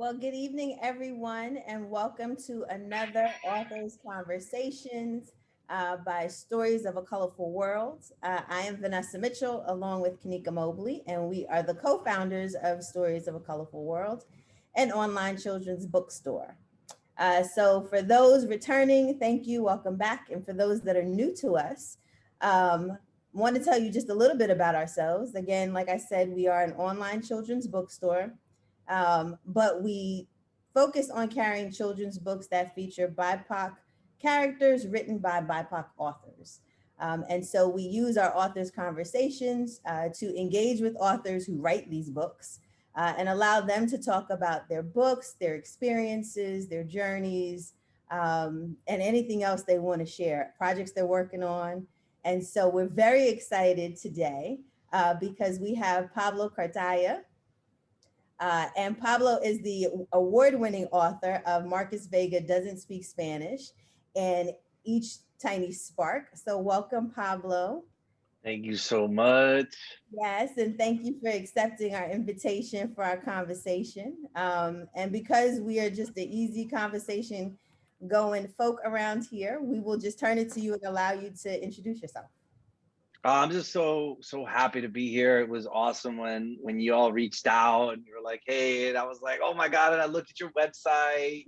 Well, good evening, everyone, and welcome to another Authors Conversations by Stories of a Colorful World. I am Vanessa Mitchell, along with Kanika Mobley, and we are the co-founders of Stories of a Colorful World, an online children's bookstore. So for those returning, thank you, welcome back. And for those that are new to us, want to tell you just a little bit about ourselves. Again, like I said, we are an online children's bookstore. But we focus on carrying children's books that feature BIPOC characters written by BIPOC authors. And so we use our authors' conversations to engage with authors who write these books and allow them to talk about their books, their experiences, their journeys, and anything else they want to share, projects they're working on. And so we're very excited today because we have Pablo Cartaya. And Pablo is the award-winning author of Marcus Vega Doesn't Speak Spanish and Each Tiny Spark. So welcome, Pablo. Thank you so much. Yes, and thank you for accepting our invitation for our conversation. And because we are just an easy conversation going folk around here, we will just turn it to you and allow you to introduce yourself. I'm just so happy to be here. It was awesome when you all reached out and you were like, hey, and I was like, oh my God, and I looked at your website,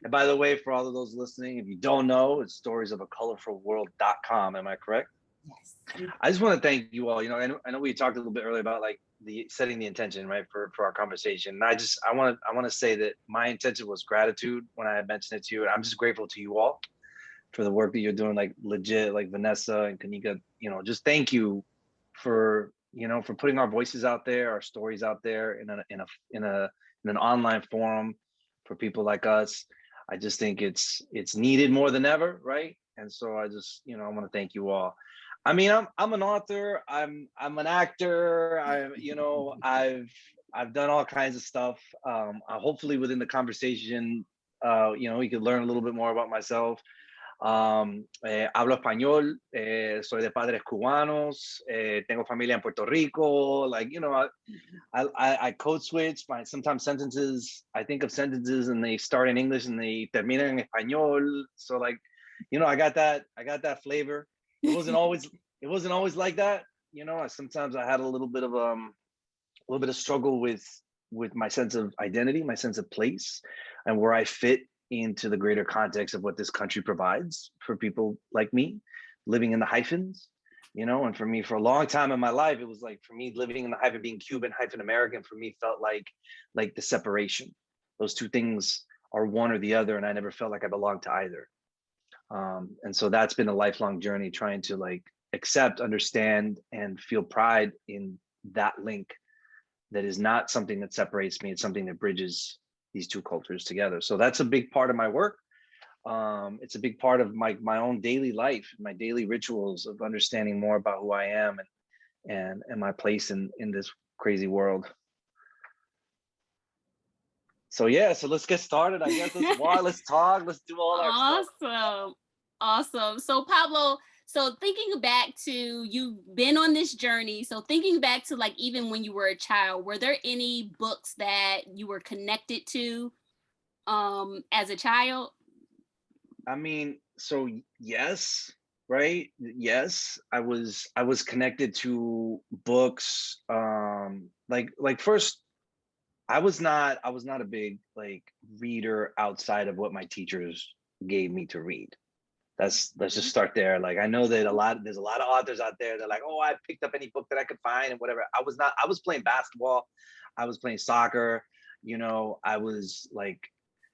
And by the way, for all of those listening, if you don't know, it's storiesofacolorfulworld.com. Am I correct? Yes. I just want to thank you all. I know we talked a little bit earlier about like the setting the intention, right, for our conversation. And I want to say that my intention was gratitude when I had mentioned it to you. And I'm just grateful to you all for the work that you're doing, like legit, like Vanessa and Kanika, just thank you for putting our voices out there, our stories out there in an online forum for people like us. I just think it's needed more than ever, right? And so I just, I want to thank you all. I mean, I'm an author, I'm an actor, I've done all kinds of stuff. Hopefully within the conversation, we could learn a little bit more about myself. Hablo español, soy de padres cubanos, tengo familia en Puerto Rico. Like, I code switch. Sometimes sentences, I think of sentences and they start in English and they terminan en español. So like, I got that flavor. It wasn't always like that. Sometimes I had a little bit of struggle with my sense of identity, my sense of place, and where I fit into the greater context of what this country provides for people like me living in the hyphens, and for me, for a long time in my life, it was like, for me, living in the hyphen, being Cuban hyphen American, for me felt like the separation. Those two things are one or the other, and I never felt like I belonged to either. And so that's been a lifelong journey, trying to like accept, understand, and feel pride in that link that is not something that separates me. It's something that bridges these two cultures together. So that's a big part of my work. It's a big part of my own daily life, my daily rituals of understanding more about who I am and my place in this crazy world. So yeah, so let's get started. I guess let's talk, let's do all our stuff. Awesome. So Pablo, so thinking back to, you've been on this journey. So thinking back to like, even when you were a child, were there any books that you were connected to as a child? I mean, so yes, right? Yes, I was connected to books. Like first, I was not a big like reader outside of what my teachers gave me to read. Let's just start there. Like, I know that there's a lot of authors out there that like, oh, I picked up any book that I could find and whatever. I was playing basketball, I was playing soccer, I was like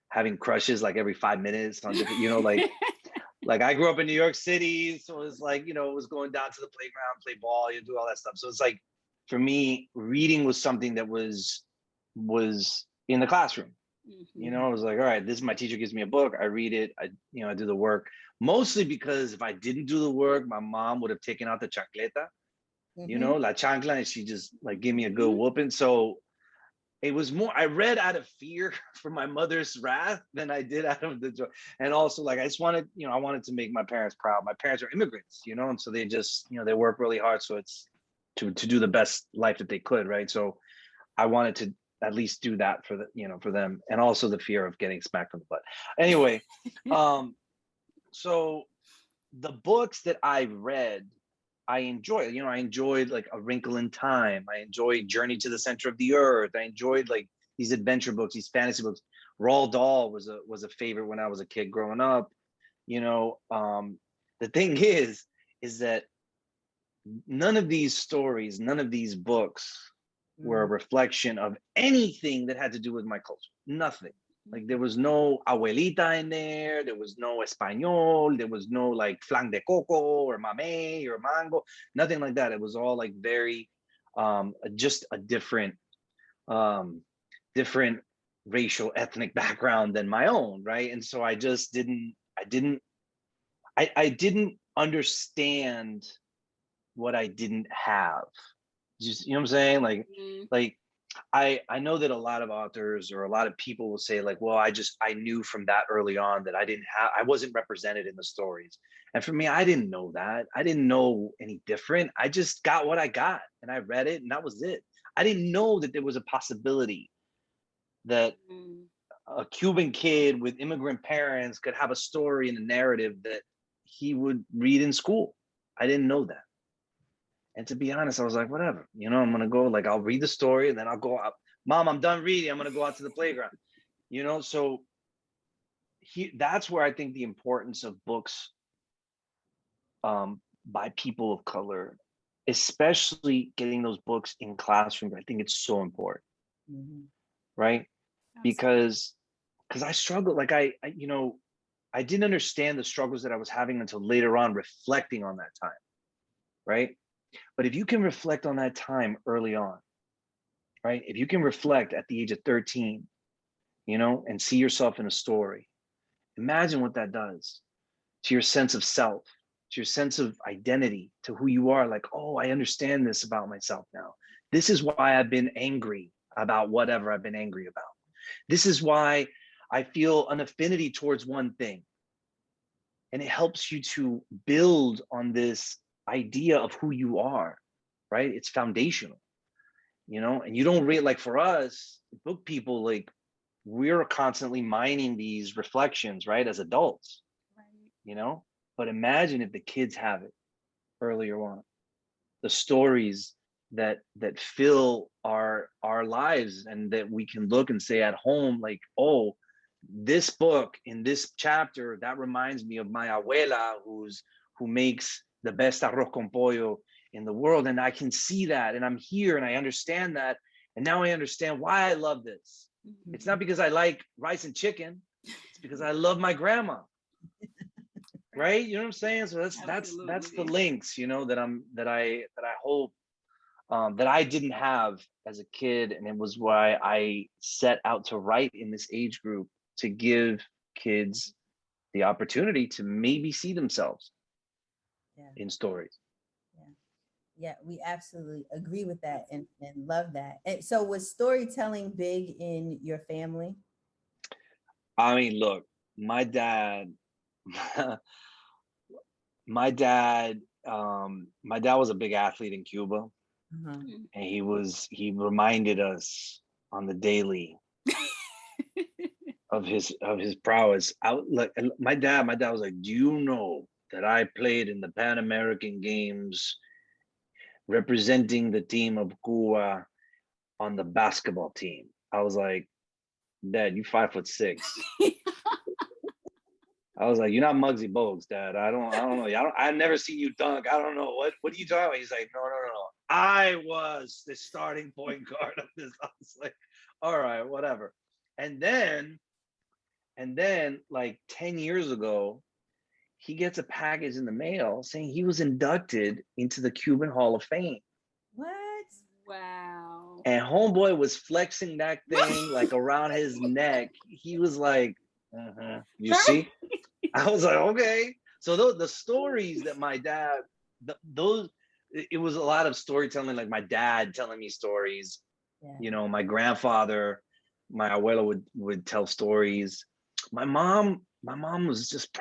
having crushes like every 5 minutes on different, like I grew up in New York City. So it was like, it was going down to the playground, play ball, do all that stuff. So it's like, for me, reading was something that was in the classroom. Mm-hmm. I was like, all right, my teacher gives me a book, I read it, I do the work. Mostly because if I didn't do the work, my mom would have taken out the chancleta, la chancla, and she just like gave me a good whooping. So it was more, I read out of fear for my mother's wrath than I did out of the joy. And also like, I just wanted, I wanted to make my parents proud. My parents are immigrants, and so they just, they work really hard. So it's to do the best life that they could, right? So I wanted to at least do that for the, you know, for them, and also the fear of getting smacked on the butt. Anyway, so the books that I read, I enjoyed. You know, I enjoyed like A Wrinkle in Time. I enjoyed Journey to the Center of the Earth. I enjoyed like these adventure books, these fantasy books. Roald Dahl was a favorite when I was a kid growing up. You know, the thing is that none of these stories, none of these books were a reflection of anything that had to do with my culture. Nothing. Like there was no abuelita in there. There was no español. There was no like flan de coco or mamey or mango. Nothing like that. It was all like very, just a different, different racial ethnic background than my own, right? And so I just didn't understand what I didn't have. Just, you know what I'm saying? Like I know that a lot of authors or a lot of people will say like, well, I knew from that early on that I wasn't represented in the stories. And for me, I didn't know that. I didn't know any different. I just got what I got and I read it and that was it. I didn't know that there was a possibility that a Cuban kid with immigrant parents could have a story and a narrative that he would read in school. I didn't know that. And to be honest, I was like, whatever, you know, I'm going to go, like, I'll read the story and then I'll go out. Mom, I'm done reading. I'm going to go out to the playground, you know? So that's where I think the importance of books by people of color, especially getting those books in classrooms, I think it's so important, right? Because I struggled, like you know, I didn't understand the struggles that I was having until later on, reflecting on that time, right? But if you can reflect on that time early on, right? If you can reflect at the age of 13, you know, and see yourself in a story, imagine what that does to your sense of self, to your sense of identity, to who you are. Like, oh, I understand this about myself now. This is why I've been angry about whatever I've been angry about. This is why I feel an affinity towards one thing. And it helps you to build on this idea of who you are, right? It's foundational, you know, and you don't read, like for us, book people, like we're constantly mining these reflections, right? As adults, you know, but imagine if the kids have it earlier on, the stories that fill our lives and that we can look and say at home, like, oh, this book in this chapter, that reminds me of my abuela who makes the best arroz con pollo in the world. And I can see that and I'm here and I understand that. And now I understand why I love this. It's not because I like rice and chicken. It's because I love my grandma. Right? You know what I'm saying? So that's the links, you know, that I hope that I didn't have as a kid. And it was why I set out to write in this age group, to give kids the opportunity to maybe see themselves in stories. Yeah, we absolutely agree with that and love that. And so was storytelling big in your family? I mean, look, my dad was a big athlete in Cuba. And he reminded us on the daily of his prowess. My dad was like, do you know that I played in the Pan American Games representing the team of Cuba on the basketball team? I was like, Dad, you 5'6". I was like, you're not Muggsy Bogues, Dad. I don't know. I've never seen you dunk. I don't know. What are you talking about? He's like, no. I was the starting point guard of this. I was like, all right, whatever. And then like 10 years ago, he gets a package in the mail saying he was inducted into the Cuban Hall of Fame. What? Wow. And homeboy was flexing that thing like around his neck. He was like, you see? I was like, okay. So the stories that my dad, it was a lot of storytelling, like my dad telling me stories. You know, my grandfather, my abuela would tell stories. My mom was just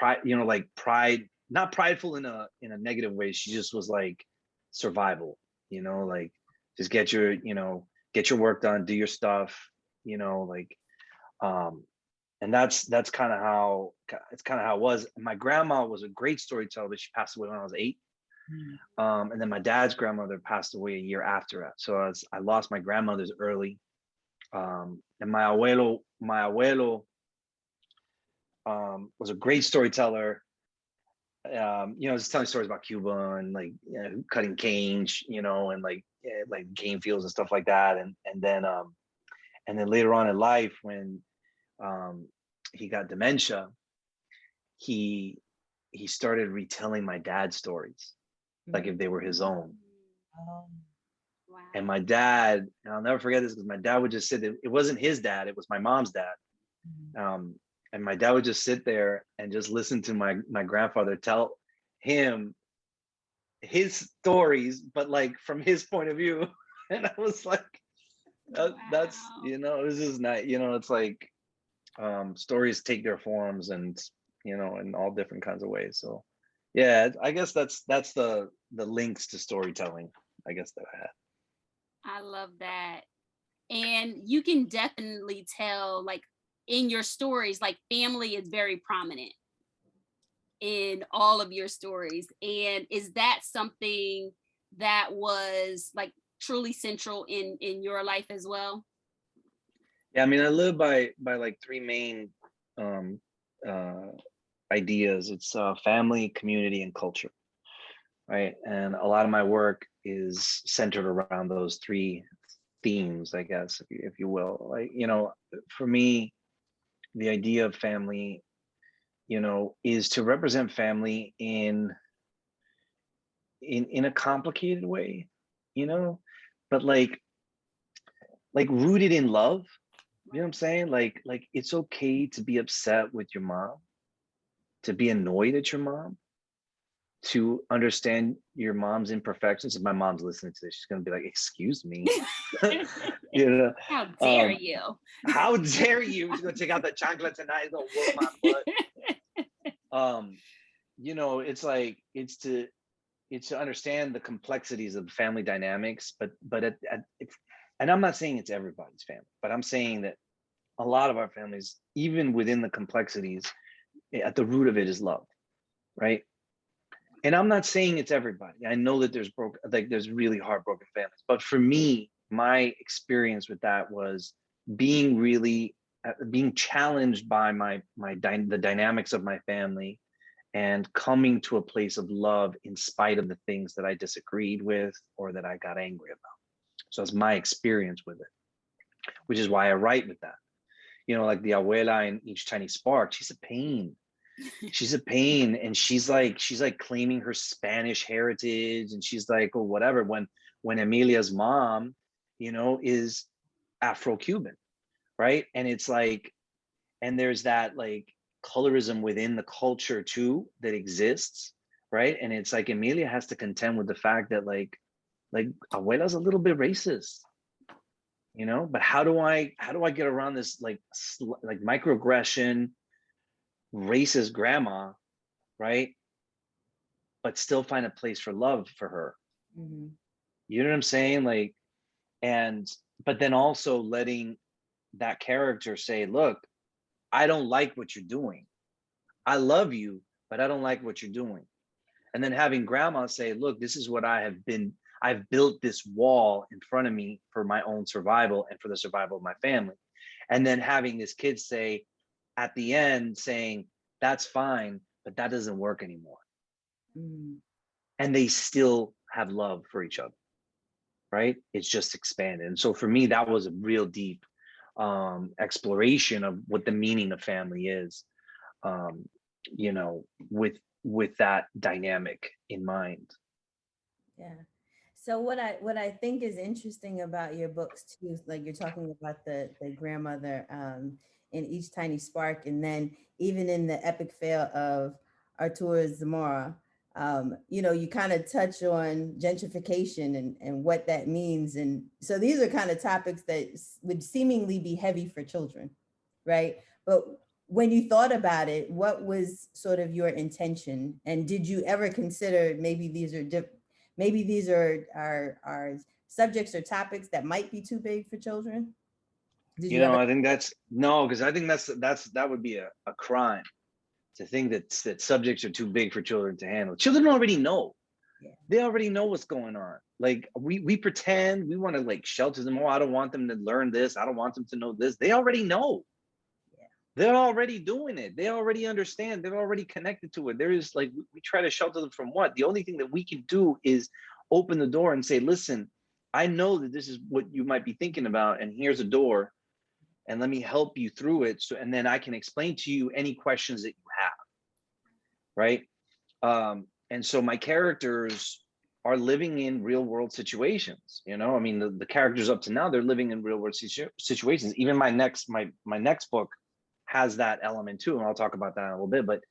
not prideful in a negative way. She just was like survival, you know, like just get your work done, do your stuff, you know, like, and that's kind of how it was. My grandma was a great storyteller, but she passed away when I was 8. And then my dad's grandmother passed away a year after that. So I lost my grandmother's early. And my abuelo was a great storyteller. Just telling stories about Cuba and like cutting cane, and like cane fields and stuff like that. And then later on in life, when he got dementia, he started retelling my dad's stories, like if they were his own. Oh. Wow. And my dad, and I'll never forget this, because my dad would just sit there. It wasn't his dad, it was my mom's dad. And my dad would just sit there and just listen to my grandfather tell him his stories, but like from his point of view. And I was like, that's, it was just nice. It's like stories take their forms and, in all different kinds of ways. So yeah, I guess that's the links to storytelling, I guess, that I had. I love that. And you can definitely tell, like, in your stories, like family is very prominent in all of your stories. And is that something that was like truly central in your life as well? Yeah, I mean, I live by like 3 main ideas. It's family, community, and culture, right? And a lot of my work is centered around those 3 themes, I guess, if you will. Like, for me, the idea of family, is to represent family in a complicated way, but like rooted in love. You know what I'm saying? Like it's okay to be upset with your mom, to be annoyed at your mom, to understand your mom's imperfections. If my mom's listening to this, she's gonna be like, "Excuse me," How dare you? How dare you? She's gonna take out the chocolate tonight. It's gonna whoop my butt. It's like it's to understand the complexities of family dynamics, but and I'm not saying it's everybody's family, but I'm saying that a lot of our families, even within the complexities, at the root of it is love, right? And I'm not saying it's everybody. I know that there's really heartbroken families, but for me, my experience with that was being challenged by the dynamics of my family, and coming to a place of love in spite of the things that I disagreed with or that I got angry about. So that's my experience with it, which is why I write with that. Like the abuela in Each Tiny Spark, she's a pain. She's a pain, and she's like claiming her Spanish heritage, and she's like, oh, whatever. When Emilia's mom, is Afro-Cuban, right? And it's like, and there's that like colorism within the culture too that exists, right? And it's like Emilia has to contend with the fact that like abuela's a little bit racist, but how do I get around this like microaggression racist grandma, right? But still find a place for love for her. Mm-hmm. You know what I'm saying? Like, but then also letting that character say, look, I don't like what you're doing. I love you, but I don't like what you're doing. And then having grandma say, look, this is what I've built this wall in front of me for my own survival and for the survival of my family. And then having this kid say at the end, saying, that's fine, but that doesn't work anymore. Mm. And they still have love for each other, right? It's just expanded. And so for me, that was a real deep exploration of what the meaning of family is, with that dynamic in mind. Yeah. So what I think is interesting about your books too, like you're talking about the grandmother in Each Tiny Spark, and then even in the epic fail of Arturo Zamora, you kind of touch on gentrification and what that means. And so these are kind of topics that would seemingly be heavy for children, right? But when you thought about it, what was sort of your intention? And did you ever consider maybe these are subjects or topics that might be too big for children? Did You you know, ever? I think that's no, because I think that would be a crime to think that subjects are too big for children to handle. Children already know. Yeah. They already know what's going on. Like we pretend we want to like shelter them. Oh, I don't want them to learn this. I don't want them to know this. They already know. Yeah. They're already doing it. They already understand. They're already connected to it. There is like we try to shelter them from what? The only thing that we can do is open the door and say, listen, I know that this is what you might be thinking about, and here's a door, and let me help you through it. So, and then I can explain to you any questions that you have, right? And so my characters are living in real world situations. You know, I mean, the characters up to now, they're living in real world situations. Even my next book has that element too, and I'll talk about that in a little bit. But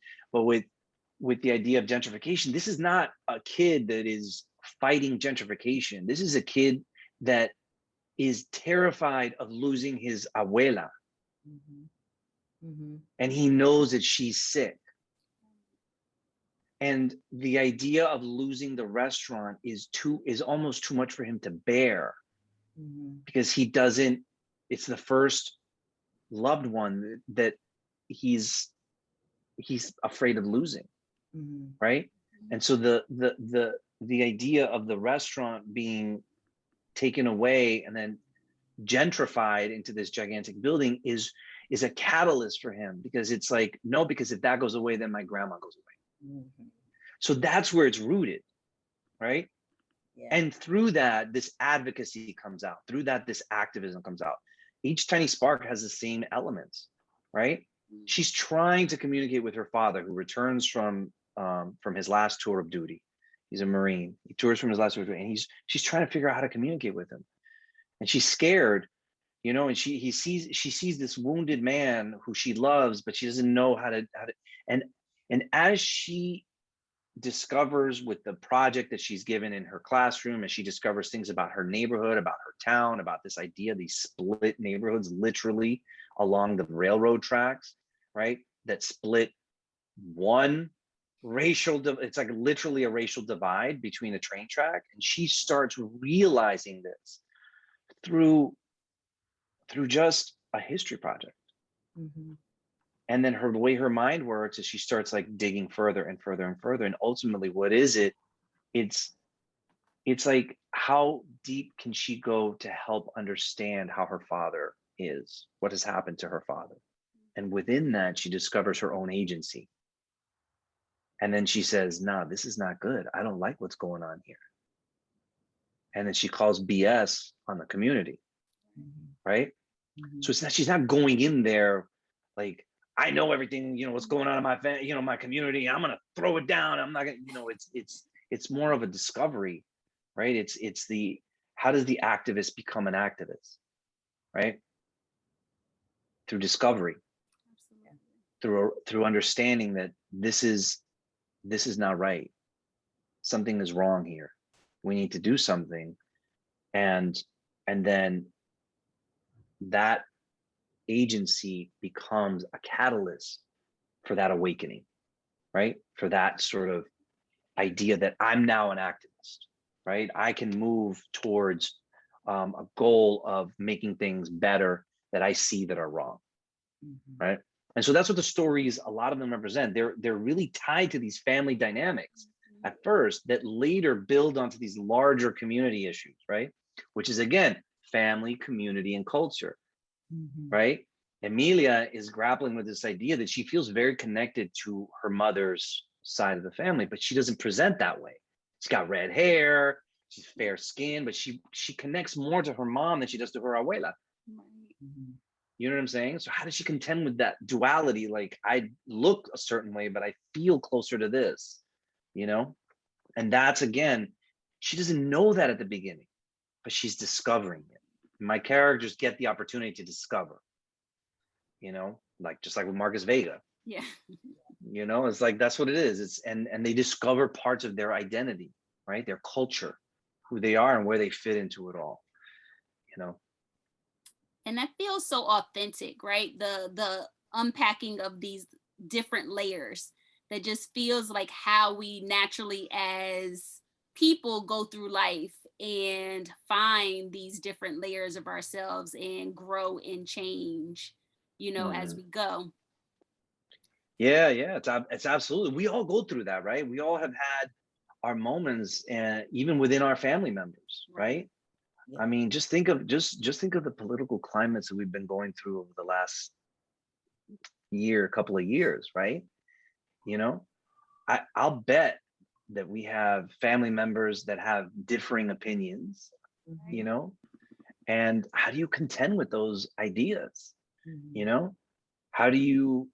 with the idea of gentrification, this is not a kid that is fighting gentrification. This is a kid that is terrified of losing his abuela, and he knows that she's sick. And the idea of losing the restaurant is almost too much for him to bear, because he doesn't. It's the first loved one that he's afraid of losing, right? And so the idea of the restaurant being taken away and then gentrified into this gigantic building is a catalyst for him, because it's like, no, because if that goes away, then my grandma goes away. So that's where it's rooted, right? Yeah. And through that, this advocacy comes out. Through that, this activism comes out. Each tiny spark has the same elements, right? She's trying to communicate with her father, who returns from his last tour of duty. He's a Marine. He tours from his last tour of duty, and she's trying to figure out how to communicate with him. And she's scared, you know, and she sees this wounded man who she loves, but she doesn't know how to and as she discovers with the project that she's given in her classroom, and she discovers things about her neighborhood, about her town, about this idea, these split neighborhoods literally along the railroad tracks, right? That split one racial, it's like literally a racial divide between a train track. And she starts realizing this through just a history project. And then the way her mind works is she starts like digging further and further and further. And ultimately, what is it? It's like, how deep can she go to help understand how her father is, what has happened to her father? And within that, she discovers her own agency. And then she says, nah, this is not good. I don't like what's going on here. And then she calls BS on the community, right? So it's not, she's not going in there like, I know everything, you know, what's going on in my family, you know, my community. I'm gonna throw it down. I'm not gonna, you know, it's more of a discovery, right? It's the, how does the activist become an activist, right? Through discovery, through understanding that this is not right. Something is wrong here. We need to do something, and then that agency becomes a catalyst for that awakening, right? For that sort of idea that I'm now an activist, right? I can move towards a goal of making things better that I see that are wrong, right? And so that's what the stories, a lot of them represent. They're really tied to these family dynamics at first that later build onto these larger community issues, right? Which is, again, family, community, and culture. Right? Emilia is grappling with this idea that she feels very connected to her mother's side of the family, but she doesn't present that way. She's got red hair, she's fair skinned, but she connects more to her mom than she does to her abuela. You know what I'm saying? So how does she contend with that duality? Like, I look a certain way, but I feel closer to this, you know? And that's, again, she doesn't know that at the beginning, but she's discovering it. My characters get the opportunity to discover, you know, like just like with Marcus Vega. Yeah. You know, it's like, that's what it is. It's and they discover parts of their identity, right? Their culture, who they are and where they fit into it all, you know. And that feels so authentic, right? The unpacking of these different layers, that just feels like how we naturally as people go through life and find these different layers of ourselves and grow and change, you know, as we go. Yeah, it's absolutely. We all go through that, right? We all have had our moments, and even within our family members, right? Yeah. I mean, just think of the political climates that we've been going through over the last couple of years, right? You know, I'll bet that we have family members that have differing opinions, you know, and how do you contend with those ideas? You know, how do you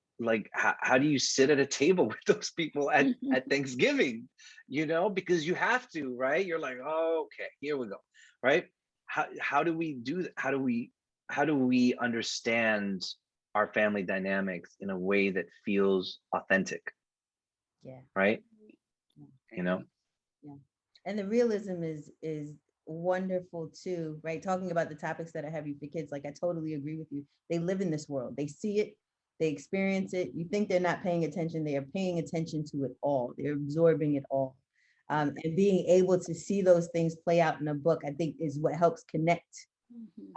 how do you sit at a table with those people at Thanksgiving? You know, because you have to, right? You're like, oh, okay, here we go, right? How do we do that? How do we understand our family dynamics in a way that feels authentic? Yeah. Right. Yeah. You know. Yeah. And the realism is wonderful too, right? Talking about the topics that are heavy for kids, like I totally agree with you. They live in this world. They see it, they experience it. You think they're not paying attention, they are paying attention to it all. They're absorbing it all. And being able to see those things play out in a book, I think, is what helps connect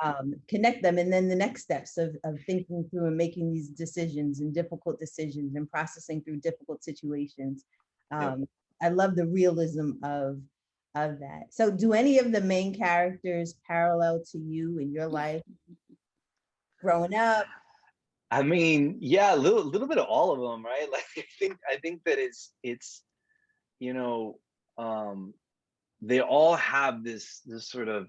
them. And then the next steps of thinking through and making these decisions and difficult decisions and processing through difficult situations. I love the realism of that. So do any of the main characters parallel to you in your life growing up? I mean, yeah, a little bit of all of them, right? Like I think that it's you know, they all have this sort of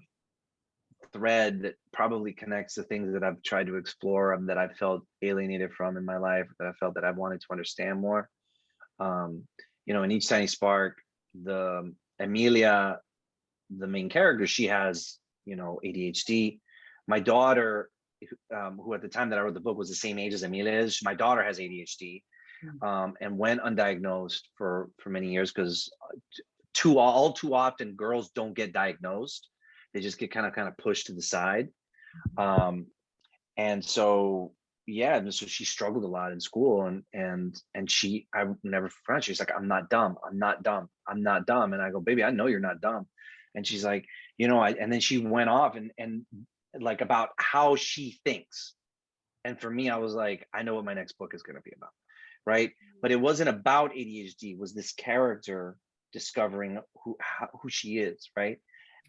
thread that probably connects the things that I've tried to explore and that I felt alienated from in my life, that I felt that I wanted to understand more. You know, in Each Tiny Spark, the Emilia, the main character, she has, you know, ADHD. My daughter, who at the time that I wrote the book was the same age as Emilia is, my daughter has ADHD, and went undiagnosed for many years because all too often girls don't get diagnosed. They just get kind of pushed to the side. And so, yeah, and so she struggled a lot in school, and I never forgot, she's like, I'm not dumb. And I go, baby, I know you're not dumb. And she's like, you know, and then she went off and like about how she thinks. And for me, I was like, I know what my next book is going to be about. Right. But it wasn't about ADHD. It was this character discovering who she is. Right.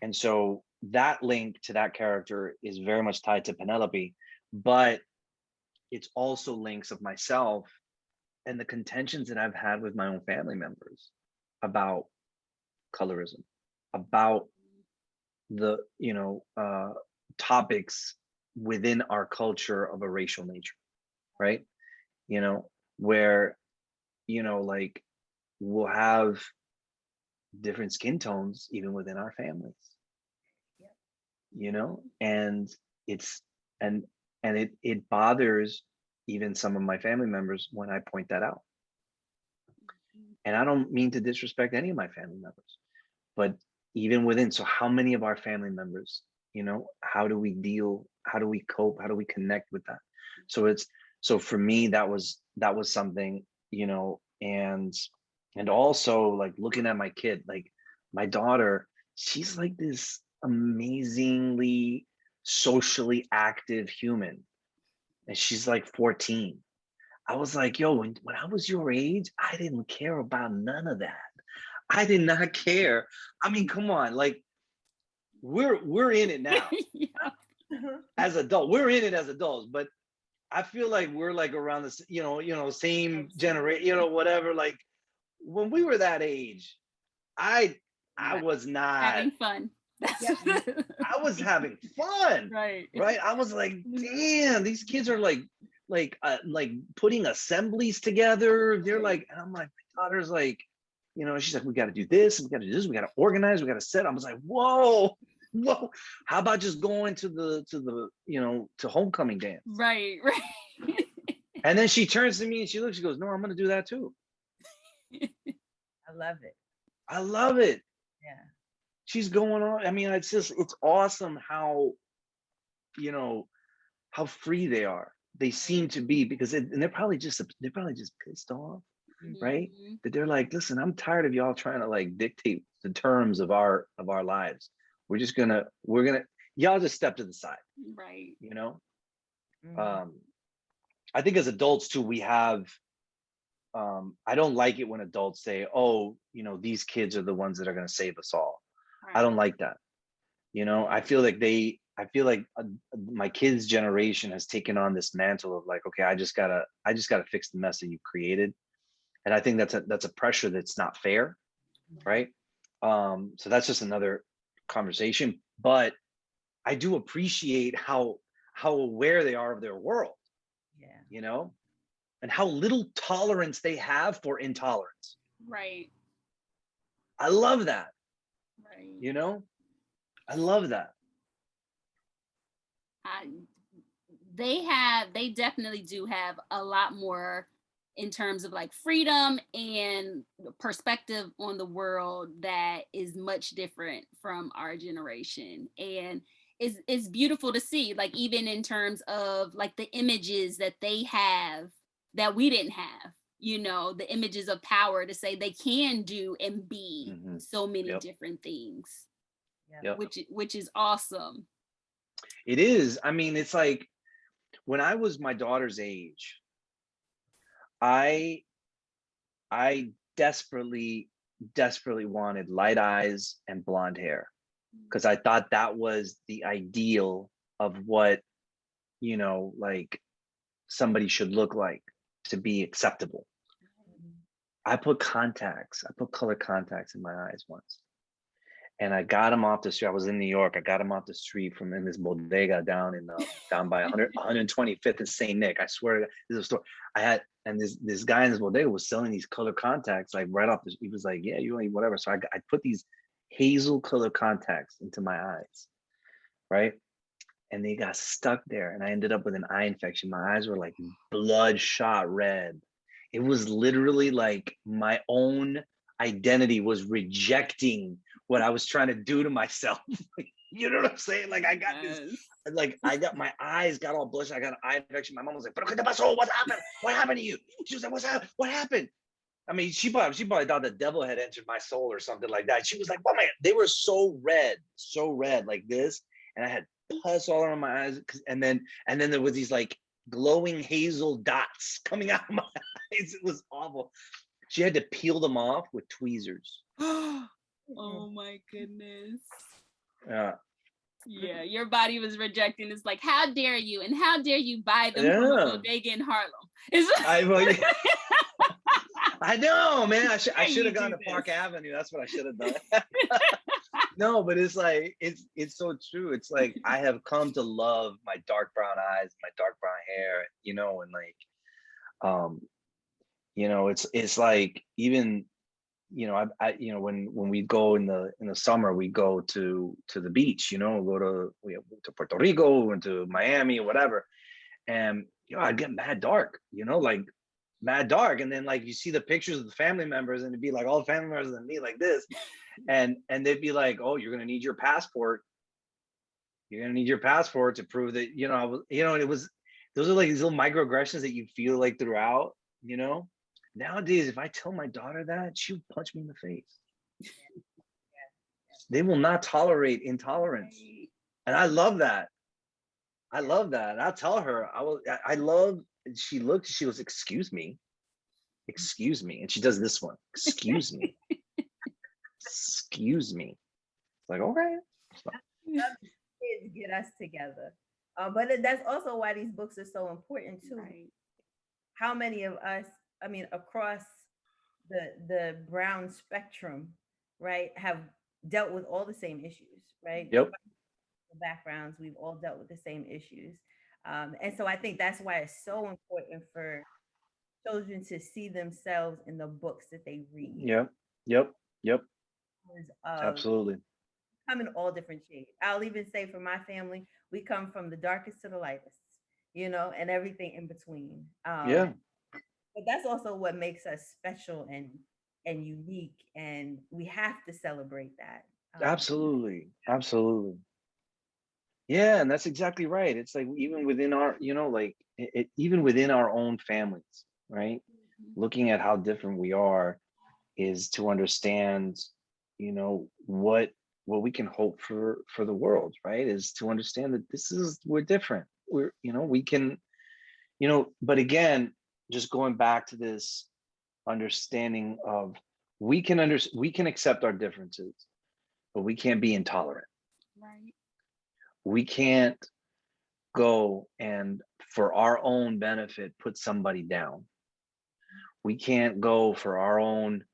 And so that link to that character is very much tied to Penelope, but it's also links of myself and the contentions that I've had with my own family members about colorism, about the, you know, topics within our culture of a racial nature, right? You know, where, you know, like we'll have different skin tones even within our families, you know, and it's and it bothers even some of my family members when I point that out. And I don't mean to disrespect any of my family members, but even within, so how many of our family members, you know, how do we deal, how do we cope, how do we connect with that? So for me, that was something, you know, and also like looking at my kid, like my daughter, she's like this amazingly socially active human, and she's like 14. I was like, yo, when I was your age, I didn't care about none of that. I did not care. I mean, come on, like we're in it now. As adults, we're in it as adults, but I feel like we're like around this, you know, same generation, you know, whatever. Like when we were that age, I was not having fun. I was having fun. Right. I was like, damn, these kids are like putting assemblies together. They're like, and I'm like, my daughter's like, you know, she's like, we got to do this, we got to do this, we got to organize, we got to set. I was like, whoa. How about just going to the you know, to homecoming dance? Right. And then she turns to me and she goes, no, I'm gonna do that too. I love it. Yeah. She's going on. I mean, it's awesome how, you know, how free they are. They seem to be, because and they're probably just pissed off, right? That they're like, listen, I'm tired of y'all trying to like dictate the terms of our lives. y'all just step to the side, Right. you know. Mhm. I think as adults too, we have I don't like it when adults say, oh, you know, these kids are the ones that are going to save us all. I Right. don't like that. You know, I feel like my kids' generation has taken on this mantle of like, okay, I just gotta fix the mess that you've created. And I think that's a pressure that's not fair, right? So that's just another conversation. But I do appreciate how aware they are of their world, Yeah. you know, and how little tolerance they have for intolerance. Right. I love that, Right. you know, I love that. I, they definitely do have a lot more in terms of like freedom and perspective on the world that is much different from our generation. And it's beautiful to see, like even in terms of like the images that they have that we didn't have, you know, the images of power to say they can do and be Mm-hmm. so many Yep. different things. Yep. Which is awesome. It is. I mean, it's like when I was my daughter's age, I desperately wanted light eyes and blonde hair because I thought that was the ideal of what, you know, like somebody should look like to be acceptable. I put color contacts in my eyes once. And I got him off the street. I was in New York. I got him off the street from in this bodega down by 125th and St. Nick. I swear to God, this is a store. And this guy in this bodega was selling these color contacts like right off the. He was like, "Yeah, you only whatever." So I put these hazel color contacts into my eyes, right? And they got stuck there, and I ended up with an eye infection. My eyes were like bloodshot red. It was literally like my own identity was rejecting what I was trying to do to myself. You know what I'm saying? Like I got this, like my eyes got all bloodshot. I got an eye infection. My mom was like, "Pero qué te pasó? What happened? What happened to you?" She was like, What happened?" I mean, she probably thought the devil had entered my soul or something like that. She was like, "Oh man, they were so red like this," and I had pus all around my eyes, and then there was these like glowing hazel dots coming out of my eyes. It was awful. She had to peel them off with tweezers. Oh my goodness. Yeah. Yeah, your body was rejecting. It's like, how dare you? And how dare you buy them from a bodega in Harlem? I know, man. I should have gone to this? Park Avenue. That's what I should have done. No, but it's like it's so true. It's like I have come to love my dark brown eyes, my dark brown hair, you know, and like you know, it's like even, you know, I you know, when we go in the summer, we go to the beach, you know, we go to Puerto Rico and to Miami or whatever. And you know, I'd get mad dark, you know, like mad dark. And then like you see the pictures of the family members and it'd be like all the family members and me like this. And they'd be like, "Oh, you're gonna need your passport. You're gonna need your passport to prove that, you know, and it was those are like these little microaggressions that you feel like throughout, you know. Nowadays, if I tell my daughter that, she would punch me in the face. They will not tolerate intolerance. And I love that. I love that. And I'll tell her, I love, she was, "Excuse me. Excuse me." And she does this one, "Excuse me. Excuse me." It's like, okay. Kids get us together. But that's also why these books are so important too. Right. How many of us, I mean, across the brown spectrum, right, have dealt with all the same issues, right? Yep. The backgrounds, we've all dealt with the same issues. And so I think that's why it's so important for children to see themselves in the books that they read. Yep. Of Absolutely. come in all different shades. I'll even say for my family, we come from the darkest to the lightest, you know, and everything in between. Yeah. But that's also what makes us special and unique, and we have to celebrate that. Absolutely. Yeah, and that's exactly right. It's like even within our, you know, like even within our own families, right? Looking at how different we are is to understand, you know, what what we can hope for the world, right? Is to understand that we're different. We're, we can, but again, just going back to this understanding of we can accept our differences, but we can't be intolerant. Right. We can't go and for our own benefit put somebody down. We can't go for our own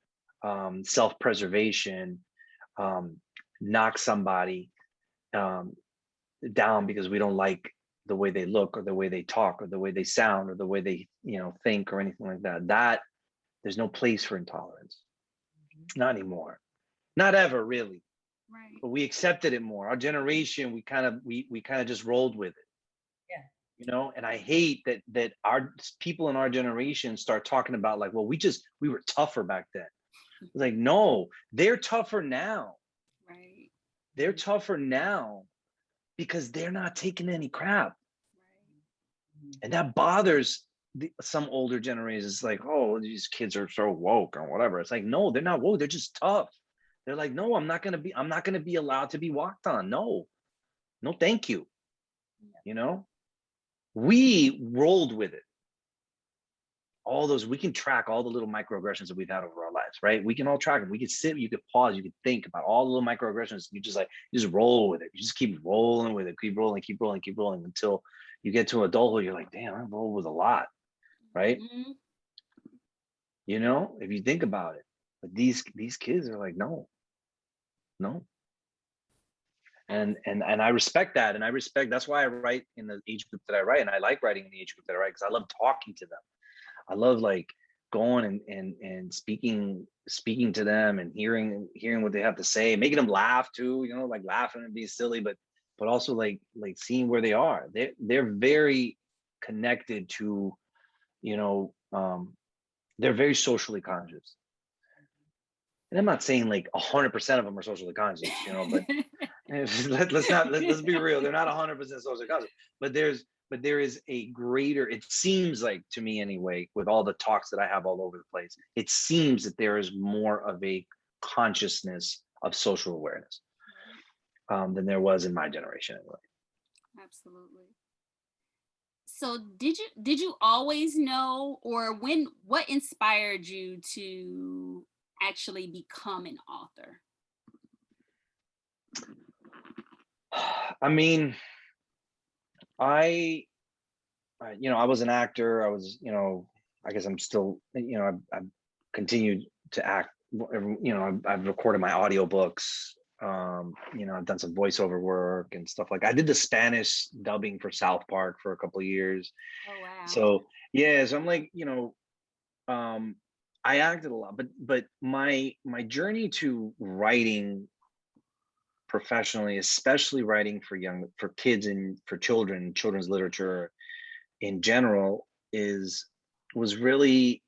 self-preservation, knock somebody down because we don't like the way they look or the way they talk or the way they sound or the way they think or anything like that. There's no place for intolerance. Not anymore. Not ever, really. Right. But we accepted it more. Our generation, we kind of just rolled with it. Yeah. And I hate that our people in our generation start talking about like, well, we were tougher back then. Like, no, they're tougher now. Right. They're tougher now because they're not taking any crap. Right. And that bothers some older generations. It's like, oh, these kids are so woke or whatever. It's like, no, they're not woke. They're just tough. They're like, no, I'm not gonna be allowed to be walked on. No, thank you. We rolled with it. We can track all the little microaggressions that we've had over our lives, right? We can all track them. We could sit, you could pause, you could think about all the little microaggressions. You just roll with it. You just keep rolling with it, keep rolling until you get to adulthood. You're like, damn, I rolled with a lot, right? Mm-hmm. If you think about it. But these kids are like, no. And I respect that. And that's why I write in the age group that I write. And I like writing in the age group that I write because I love talking to them. I love like going and speaking to them and hearing what they have to say, making them laugh too, like laughing and being silly, but also like seeing where they are. They're very connected to, they're very socially conscious. And I'm not saying like 100% of them are socially conscious, but let's be real. They're not 100% socially conscious, but there is a greater, it seems like to me anyway, with all the talks that I have all over the place, it seems that there is more of a consciousness of social awareness than there was in my generation anyway. Absolutely. So did you always know, or what inspired you to actually become an author? I mean, I was an actor. I was, I guess I'm still, I've continued to act. I've recorded my audiobooks. I've done some voiceover work and stuff like I did the Spanish dubbing for South Park for a couple of years. Oh wow. So yeah, so I'm like, I acted a lot, but my journey to writing professionally, especially writing for kids and for children's literature in general, was really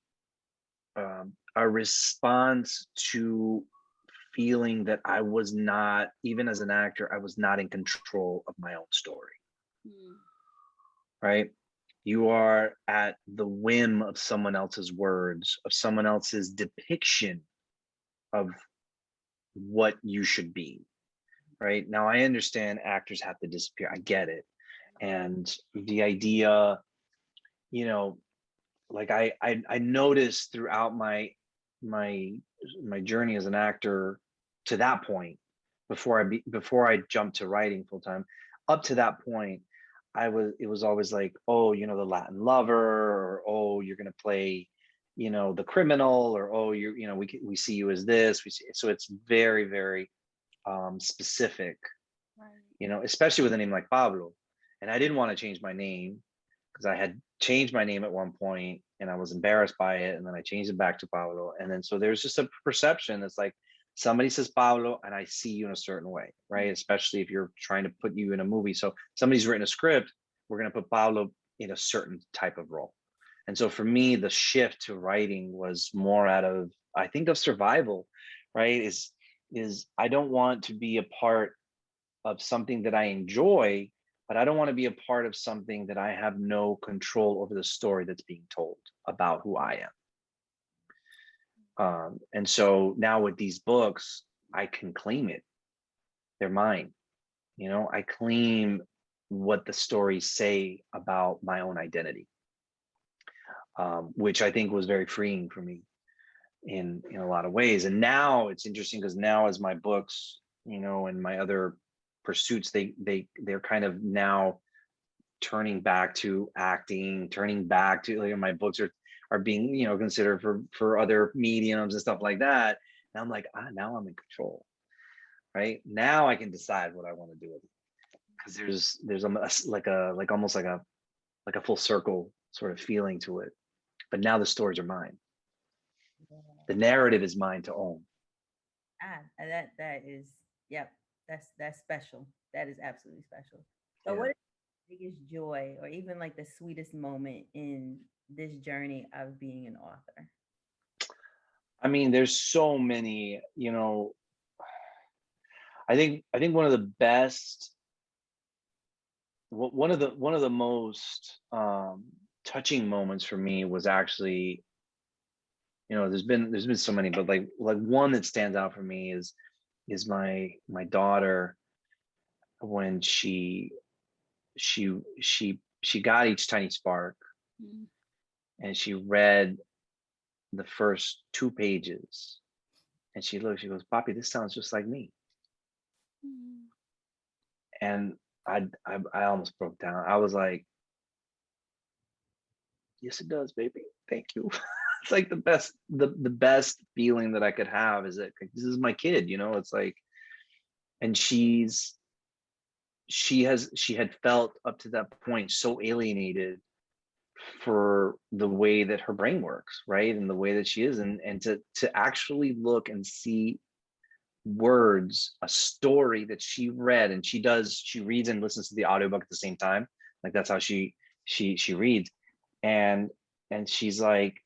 a response to feeling that I was not, even as an actor, I was not in control of my own story. Right? You are at the whim of someone else's words, of someone else's depiction of what you should be. Right? Now, I understand actors have to disappear. I get it. And the idea, like I noticed throughout my journey as an actor to that point, before I jumped to writing full time, up to that point, it was always like, oh, the Latin lover, or oh, you're gonna play, the criminal, or oh, we see you as this. So it's very, very specific, right. Especially with a name like Pablo. And I didn't want to change my name because I had changed my name at one point and I was embarrassed by it. And then I changed it back to Pablo. And then so there's just a perception that's like, somebody says Pablo and I see you in a certain way, right? Especially if you're trying to put you in a movie. So somebody's written a script, we're going to put Pablo in a certain type of role. And so for me, the shift to writing was more out of, I think, of survival, right? Is I don't want to be a part of something that I enjoy, but I don't want to be a part of something that I have no control over the story that's being told about who I am. And so now with these books, I can claim it. they're mine. You know, I claim what the stories say about my own identity, which I think was very freeing for me in a lot of ways. And now it's interesting because now as my books, you know, and my other pursuits, they're kind of now turning back to acting, turning back to, like, my books are being, you know, considered for other mediums and stuff like that. And I'm like, now I'm in control, right? Now I can decide what I want to do with it, because there's almost like a full circle sort of feeling to it. But now the stories are mine. The narrative is mine to own. That is, yep, that's special. That is absolutely special. So Yeah. what is the biggest joy, or even like the sweetest moment in this journey of being an author? I mean, there's so many, you know. I think one of the best, one of the most touching moments for me was actually, you know, there's been so many, but like one that stands out for me is my daughter, when she got Each Tiny Spark, and she read the first 2 pages, and she goes, "Papi, this sounds just like me." And I almost broke down. I was like, "Yes, it does, baby. Thank you." It's like the best feeling that I could have, is that this is my kid, you know. It's like, and she had felt up to that point so alienated for the way that her brain works, right? And the way that she is, and to actually look and see words, a story that she read, and she reads and listens to the audiobook at the same time. Like, that's how she reads. And she's like,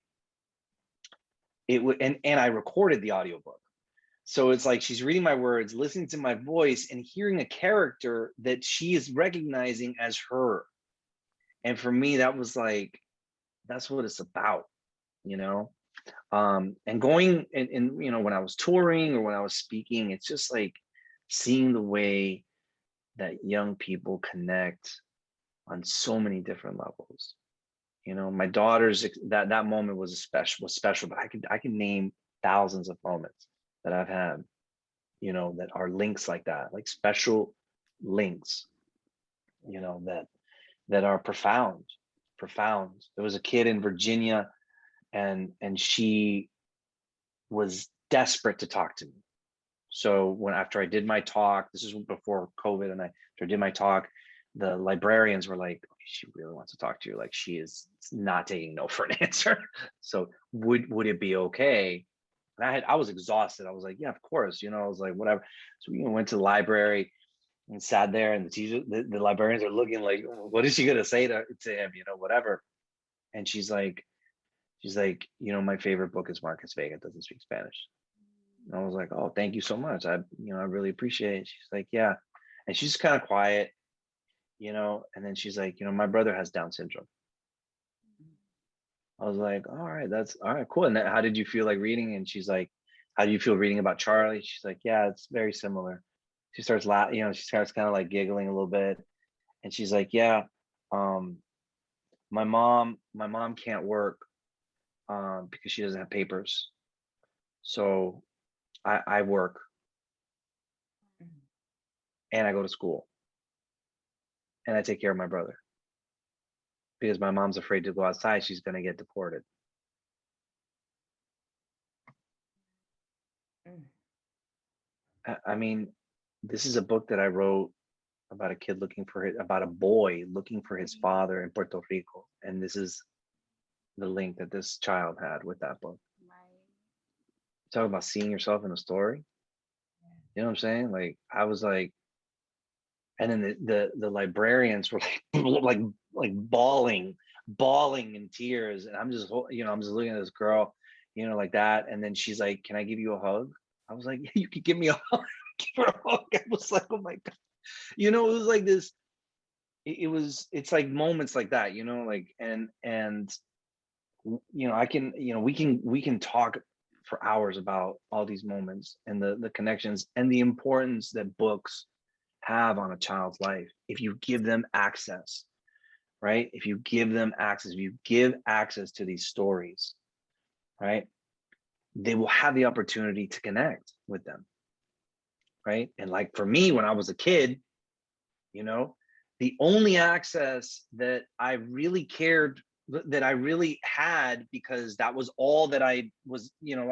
it would, and I recorded the audiobook. So it's like she's reading my words, listening to my voice, and hearing a character that she is recognizing as her. And for me, that was like, that's what it's about, you know. And going and you know, when I was touring or when I was speaking, it's just like seeing the way that young people connect on so many different levels. You know, my daughter's, that moment was special, but I can name thousands of moments that I've had, you know, that are links like that, like special links, you know, that are profound. There was a kid in Virginia, and she was desperate to talk to me. So after I did my talk, this is before COVID, and after I did my talk, the librarians were like, "She really wants to talk to you. Like, she is not taking no for an answer. So would it be okay?" And I was exhausted. I was like, "Yeah, of course." You know, I was like, whatever. So we went to the library and sat there, and the librarians are looking like, what is she gonna say to him? You know, whatever. And she's like, "You know, my favorite book is Marcus Vega Doesn't Speak Spanish." And I was like, "Oh, thank you so much. I really appreciate it." She's like, "Yeah." And she's kind of quiet, you know, and then she's like, "You know, my brother has Down syndrome." I was like, "All right, that's all right, cool. And then how did you feel like reading?" And she's like, "How do you feel reading about Charlie?" She's like, "Yeah, it's very similar." She starts laughing, you know, she starts kind of like giggling a little bit. And she's like, "Yeah, um, my mom can't work because she doesn't have papers. So I work and I go to school and I take care of my brother because my mom's afraid to go outside. She's going to get deported." I mean, this is a book that I wrote about about a boy looking for his father in Puerto Rico. And this is the link that this child had with that book. Right. Talk about seeing yourself in a story. You know what I'm saying? Like, I was like, and then the librarians were like bawling in tears. And I'm just, you know, I'm just looking at this girl, you know, like that. And then she's like, "Can I give you a hug?" I was like, "Yeah, you could give me a hug." Give her a hug. I was like, "Oh my God." You know, it was like this, it's like moments like that, you know, like, and you know, I can, you know, we can talk for hours about all these moments and the connections and the importance that books have on a child's life if you give them access, right? If you give them access, if you give access to these stories, right, they will have the opportunity to connect with them, right? And like for me, when I was a kid, you know, the only access that I really cared, that I really had, because that was all that I was, you know,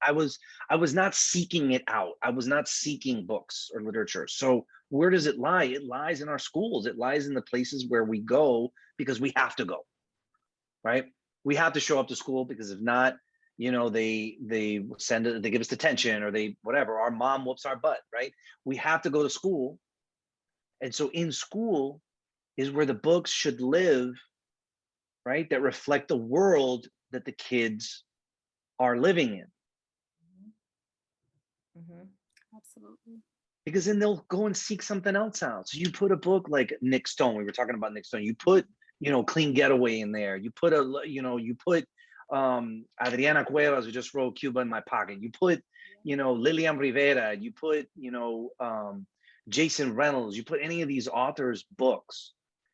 I was not seeking it out. I was not seeking books or literature. So where does it lie? It lies in our schools. It lies in the places where we go because we have to go, right? We have to show up to school, because if not, you know, they send it, they give us detention, or they whatever. Our mom whoops our butt, right? We have to go to school. And so in school is where the books should live, right? That reflect the world that the kids are living in. Absolutely. Because then they'll go and seek something else out. So you put a book like Nick Stone, we were talking about Nick Stone, you put, you know, Clean Getaway in there. You put Adriana Cuevas, who just wrote Cuba in My Pocket. You put, you know, Lilian Rivera, you put, you know, Jason Reynolds, you put any of these authors' books,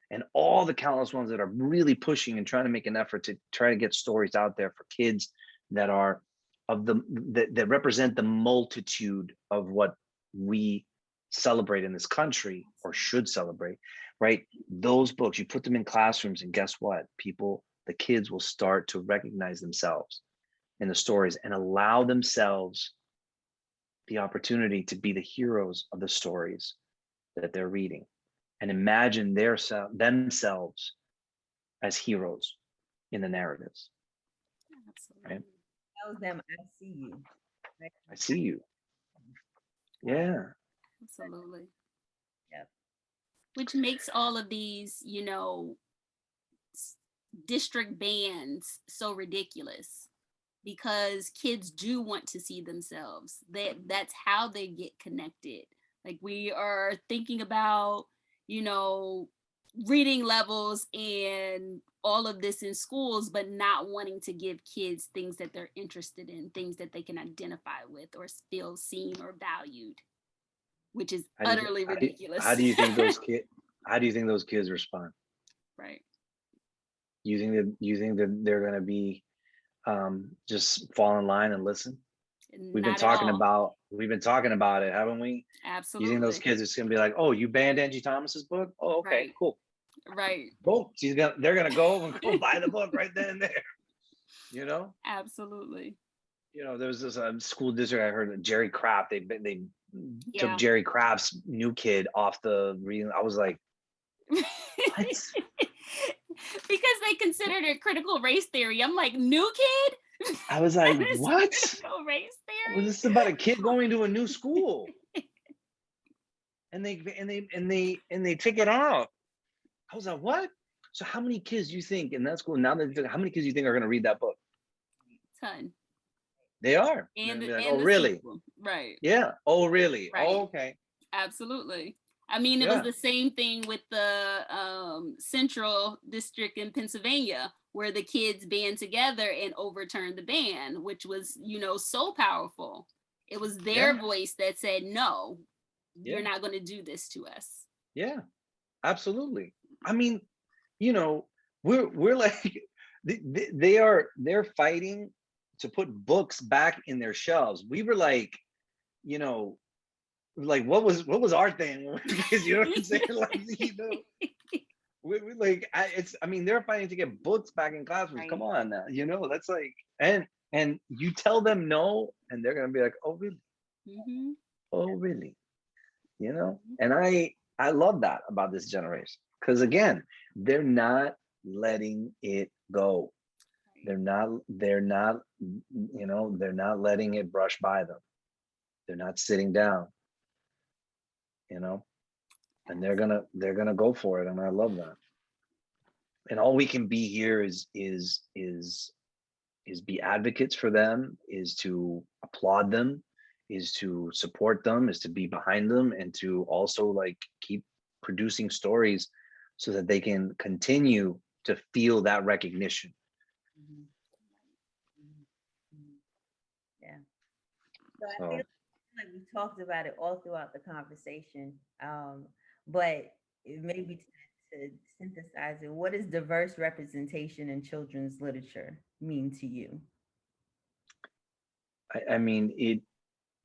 and all the countless ones that are really pushing and trying to make an effort to try to get stories out there for kids that are that represent the multitude of what we celebrate in this country, or should celebrate, right? Those books, you put them in classrooms, and guess what? The kids will start to recognize themselves in the stories and allow themselves the opportunity to be the heroes of the stories that they're reading, and imagine themselves as heroes in the narratives. Absolutely. Right? Tells them, I see you. Right? I see you. Yeah. Absolutely. Yep. Which makes all of these, you know, district bands so ridiculous, because kids do want to see themselves. That's how they get connected. Like, we are thinking about, you know, reading levels and all of this in schools, but not wanting to give kids things that they're interested in, things that they can identify with or feel seen or valued, which is utterly ridiculous. How do you think those kids respond? Right. You think that they're going to be just fall in line and listen? We've been talking about it, haven't we? Absolutely. You think those kids are just going to be like, "Oh, you banned Angie Thomas's book? Oh, okay, Right. cool." Right. Boom. They're gonna go buy the book right then and there. You know? Absolutely. You know, there was this school district, I heard that Jerry Kraft, they Yeah. took Jerry Kraft's New Kid off the reading. I was like, what? Because they considered it critical race theory. I'm like, New Kid? I was like, what? Critical race theory? Was this about a kid going to a new school? and they take it off. I was like, what? So how many kids do you think in that school now? How many kids do you think are going to read that book? Ton. They are. And, like, and oh, really? Sequel. Right. Yeah. Oh, really? Right. Oh, okay. Absolutely. I mean, it was the same thing with the Central District in Pennsylvania, where the kids band together and overturned the ban, which was, you know, so powerful. It was their voice that said, no, you're not going to do this to us. Yeah, absolutely. I mean, you know, we're like, they're fighting to put books back in their shelves. We were like, you know, like what was our thing? Because you know what I'm saying? Like, you know, we like, I mean, they're fighting to get books back in classrooms. Right. Come on now, you know, that's like, and you tell them no, and they're gonna be like, oh really? Mm-hmm. Oh really? You know, and I love that about this generation, because again, they're not letting it go. They're not, you know, they're not letting it brush by them. They're not sitting down, you know, and they're gonna go for it. And I love that. And all we can be here is be advocates for them, is to applaud them, is to support them, is to be behind them, and to also like keep producing stories so that they can continue to feel that recognition. Yeah. So I So feel like we talked about it all throughout the conversation, but maybe to synthesize it, what does diverse representation in children's literature mean to you? I mean,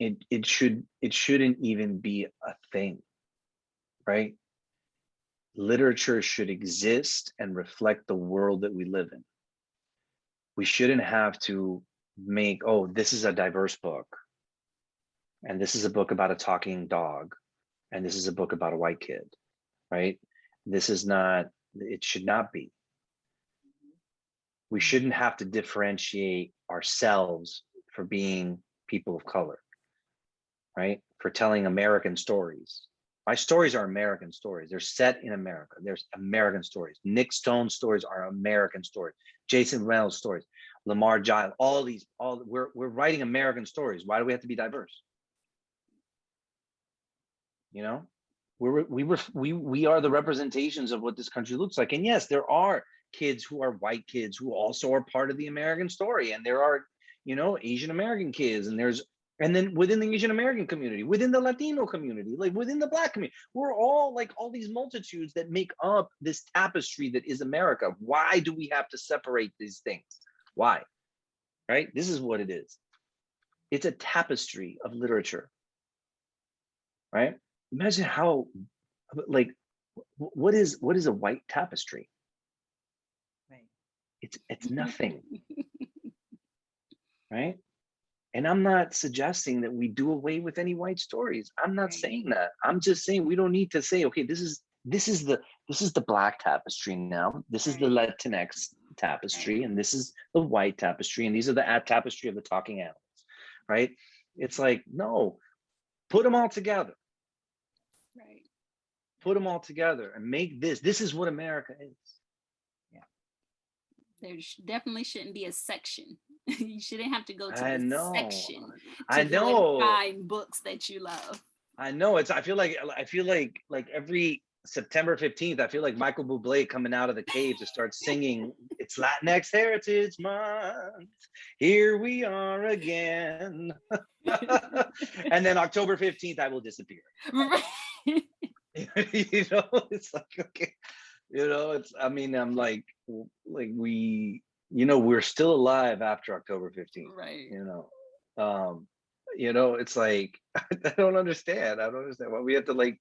it shouldn't even be a thing, right? Literature should exist and reflect the world that we live in. We shouldn't have to make, oh, this is a diverse book, and this is a book about a talking dog, and this is a book about a white kid, right? This is not, it should not be. We shouldn't have to differentiate ourselves for being people of color, right? For telling American stories. My stories are American stories. They're set in America. There's American stories. Nick Stone's stories are American stories. Jason Reynolds' stories, Lamar Giles, we're writing American stories. Why do we have to be diverse? You know, we are the representations of what this country looks like. And yes, there are kids who are white kids who also are part of the American story, and there are, Asian American kids, and then within the Asian American community, within the Latino community, like within the Black community, we're all like all these multitudes that make up this tapestry that is America. Why do we have to separate these things? Why? Right? This is what it is. It's a tapestry of literature, right? Imagine how, like, what is a white tapestry? Right. It's nothing, right? And I'm not suggesting that we do away with any white stories. I'm not saying that. I'm just saying we don't need to say, okay, this is the Black tapestry now. This is the Latinx tapestry, and this is the white tapestry, and these are the tapestry of the talking animals, right? It's like, no, put them all together. Right. Put them all together and make this. This is what America is. Yeah. There definitely shouldn't be a section. You shouldn't have to go to I the know. section to I go know. and find books that you love. I know. I feel like every September 15th, I feel like Michael Bublé coming out of the cave to start singing, it's Latinx Heritage Month. Here we are again. And then October 15th, I will disappear. It's like, okay. I'm like we, we're still alive after October 15th. Right. It's like, I don't understand why we have to like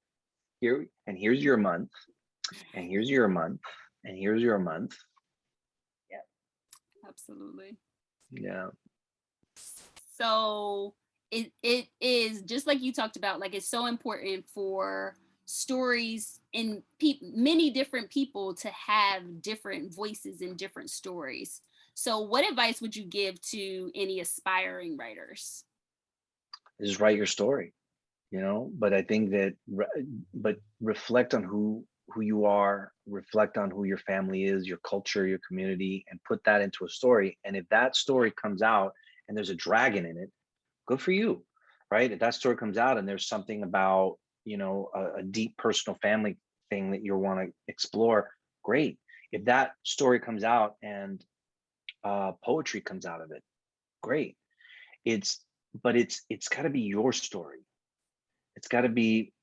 here's your month, and here's your month, and here's your month. Yep. Absolutely. Yeah. So it is just like you talked about, like it's so important for stories and many different people to have different voices and different stories. So what advice would you give to any aspiring writers? Just write your story, but I think that but reflect on who you are, reflect on who your family is, your culture, your community, and put that into a story. And if that story comes out and there's a dragon in it, good for you, right? If that story comes out and there's something about, a deep personal family thing that you want to explore, great. If that story comes out and poetry comes out of it, great. It's got to be your story. It's got to be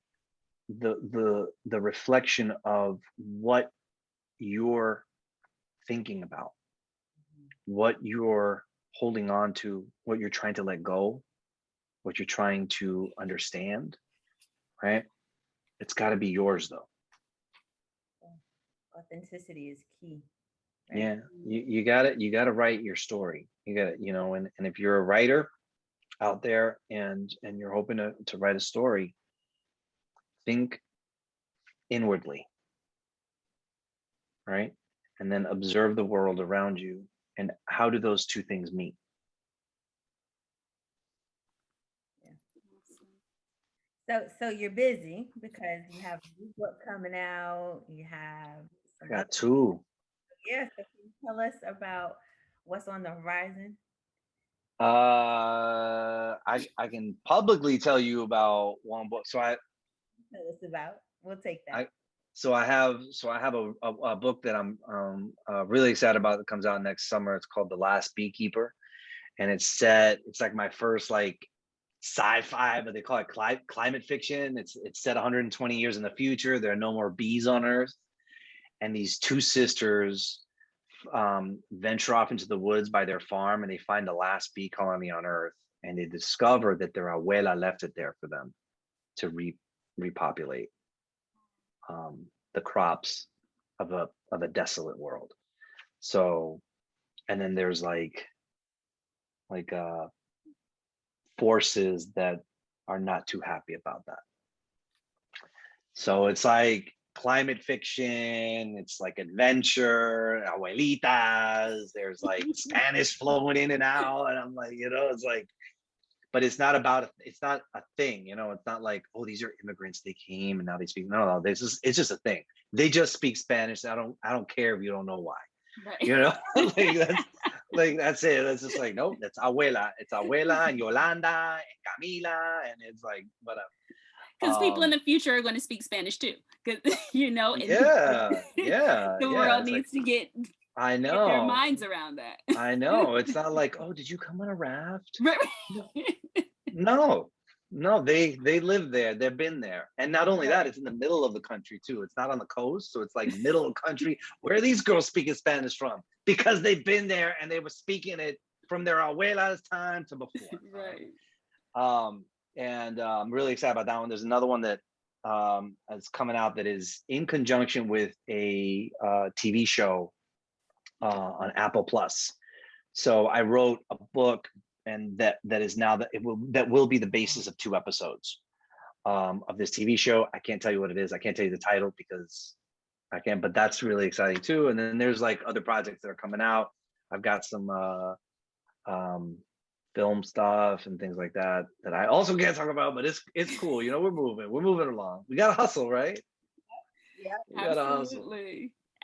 the reflection of what you're thinking about, what you're holding on to, what you're trying to let go, what you're trying to understand, right? It's got to be yours, though. Authenticity is key. Right? Yeah, you got it. You got to write your story. You got to, and if you're a writer out there and you're hoping to write a story, think inwardly, right? And then observe the world around you, and how do those two things meet? So you're busy because you have a new book coming out. You have I got two. Yeah, so can you tell us about what's on the horizon? I can publicly tell you about one book. So tell us about. We'll take that. I have a book that I'm really excited about that comes out next summer. It's called The Last Beekeeper. and it's like my first like sci-fi, but they call it climate fiction. It's set 120 years in the future. There are no more bees on Earth, and these two sisters venture off into the woods by their farm, and they find the last bee colony on Earth, and they discover that their abuela left it there for them to repopulate the crops of a desolate world. So, and then there's like forces that are not too happy about that. So it's like climate fiction, it's like adventure, abuelitas, there's like Spanish flowing in and out, and I'm like, it's like, but it's not a thing, it's not like, oh, these are immigrants, they came and now they speak. No, it's just a thing. They just speak Spanish. I don't care if you don't know why. Right. like that's it. That's just like, nope, that's abuela. It's abuela and Yolanda and Camila, and it's like whatever. Because people in the future are going to speak Spanish too. Because the world needs to get I know get their minds around that. I know. It's not like, oh, did you come on a raft? Right. No, they live there. They've been there. And not only that, it's in the middle of the country too. It's not on the coast. So it's like middle of the country. Where are these girls speaking Spanish from? Because they've been there and they were speaking it from their abuela's time to before. Right. And I'm really excited about that one. There's another one that is coming out that is in conjunction with a TV show on Apple Plus. So I wrote a book, and that is now that will be the basis of 2 episodes of this TV show. I can't tell you what it is. I can't tell you the title because I can't, but that's really exciting too. And then there's like other projects that are coming out. I've got some film stuff and things like that I also can't talk about, but it's cool. We're moving along. We gotta hustle, right? Yeah,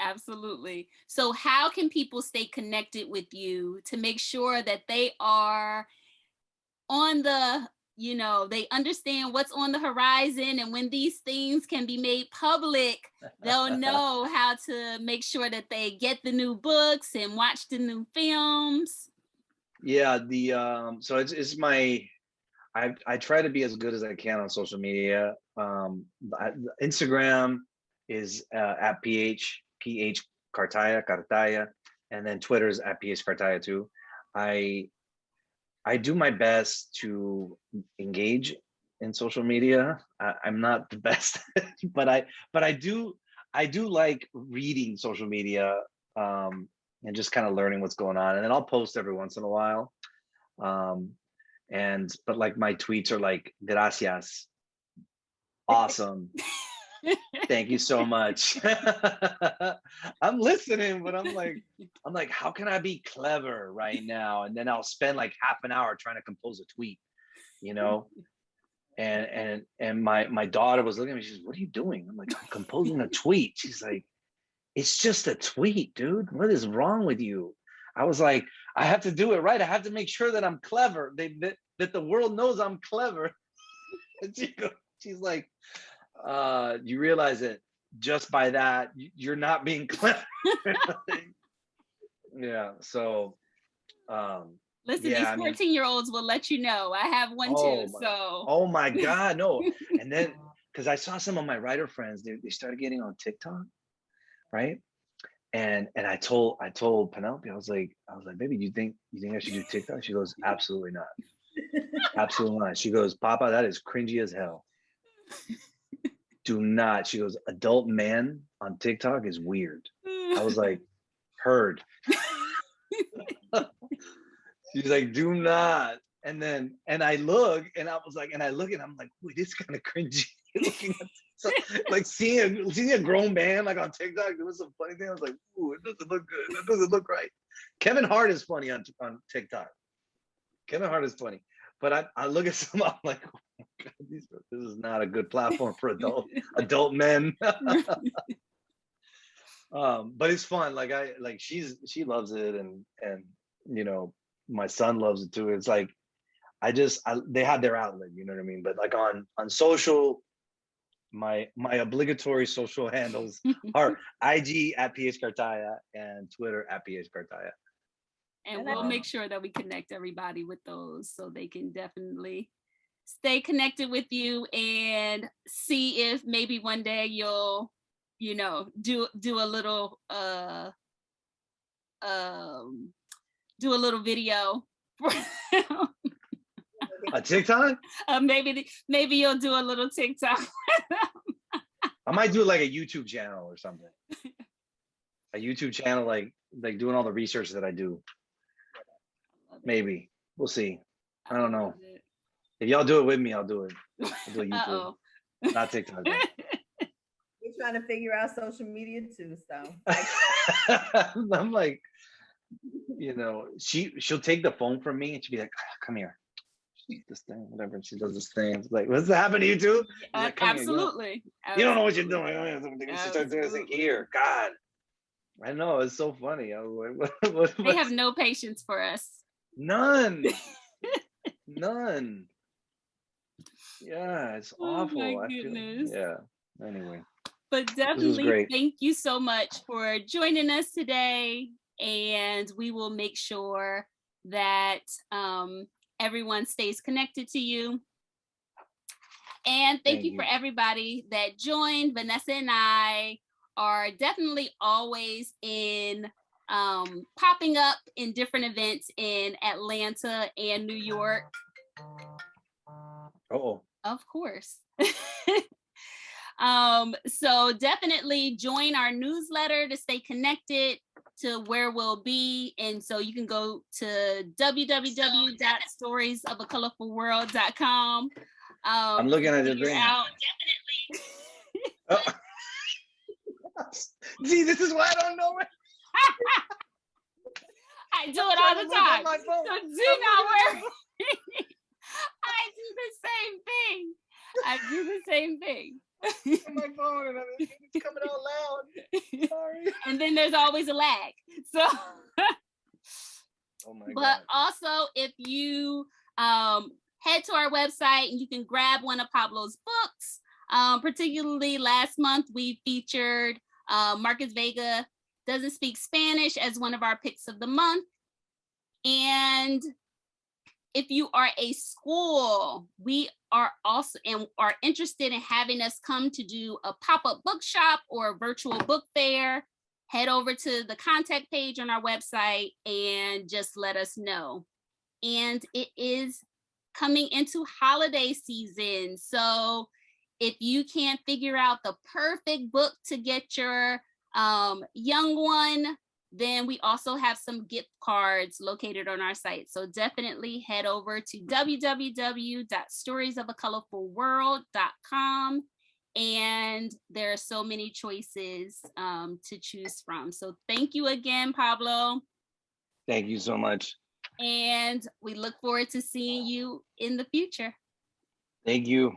absolutely. So how can people stay connected with you to make sure that they are on the, they understand what's on the horizon, and when these things can be made public, they'll know how to make sure that they get the new books and watch the new films? Yeah, so it's I try to be as good as I can on social media. Instagram is at PH Cartaya, and then Twitter is at PH Cartaya too. I do my best to engage in social media. I'm not the best, but I do like reading social media and just kind of learning what's going on. And then I'll post every once in a while. But like my tweets are like, gracias, awesome, thank you so much. I'm listening, but I'm like, how can I be clever right now? And then I'll spend like half an hour trying to compose a tweet, and my daughter was looking at me. She's, what are you doing? I'm like, I'm composing a tweet. She's like, it's just a tweet, dude. What is wrong with you? I was like, I have to do it right. I have to make sure that I'm clever, that the world knows I'm clever. And she's like, you realize that just by that, you're not being clever. Yeah. So, listen, these 14-year-olds will let you know. I have one too. So. Oh my God, no. And then, because I saw some of my writer friends, they started getting on TikTok, right? And I told Penelope, I was like, baby, you think I should do TikTok? She goes, absolutely not. Absolutely not. She goes, Papa, that is cringy as hell. Do not. She goes, adult man on TikTok is weird. I was like, heard. She's like, do not. And I look, and I was like, and I'm like, wait, this is kind of cringy. Looking at like seeing a grown man like on TikTok doing some funny thing. I was like, ooh, it doesn't look good. It doesn't look right. Kevin Hart is funny on TikTok. Kevin Hart is funny. But I look at some, I'm like, oh my God, this is not a good platform for adult men. But it's fun. She loves it, and my son loves it too. It's like they have their outlet, you know what I mean? But like on social, my obligatory social handles are IG at PH Cartaya and Twitter at PH Cartaya. And we'll make sure that we connect everybody with those so they can definitely stay connected with you and see if maybe one day you'll, you know, do a little video for a TikTok. Maybe you'll do a little TikTok. I might do like a YouTube channel or something. A YouTube channel, like doing all the research that I do. Maybe we'll see. I don't know. If y'all do it with me, I'll do it. I'll do a YouTube, not TikTok. We're trying to figure out social media too, so. I'm like, you know, she'll take the phone from me and she'll be like, come here. This thing, whatever. And she does this thing. It's like, what's happening to you too? Like, Absolutely. You don't know what you're doing. She starts doing this thing here. God. I know, it's so funny. I was like, what? They have no patience for us. None. None. Yeah, it's awful. My goodness. Anyway. But definitely thank you so much for joining us today. And we will make sure that everyone stays connected to you. And thank you for everybody that joined. Vanessa and I are definitely always in popping up in different events in Atlanta and New York. Of course. So definitely join our newsletter to stay connected to where we'll be. And so you can go to www.storiesofacolourfulworld.com. I'm looking at it right now. See, this is why I don't know it. I do it all the time. So do not worry. I do the same thing. On my phone and it's coming out loud. Sorry. And then there's always a lag. So but also if you head to our website and you can grab one of Pablo's books. Particularly last month we featured Marcus Vega Doesn't Speak Spanish as one of our picks of the month. And if you are a school, we are also and are interested in having us come to do a pop-up bookshop or a virtual book fair, head over to the contact page on our website and just let us know. And it is coming into holiday season. So if you can't figure out the perfect book to get your young one, then we also have some gift cards located on our site. So definitely head over to www.storiesofacolorfulworld.com. And there are so many choices to choose from. So thank you again, Pablo. Thank you so much. And we look forward to seeing you in the future. Thank you.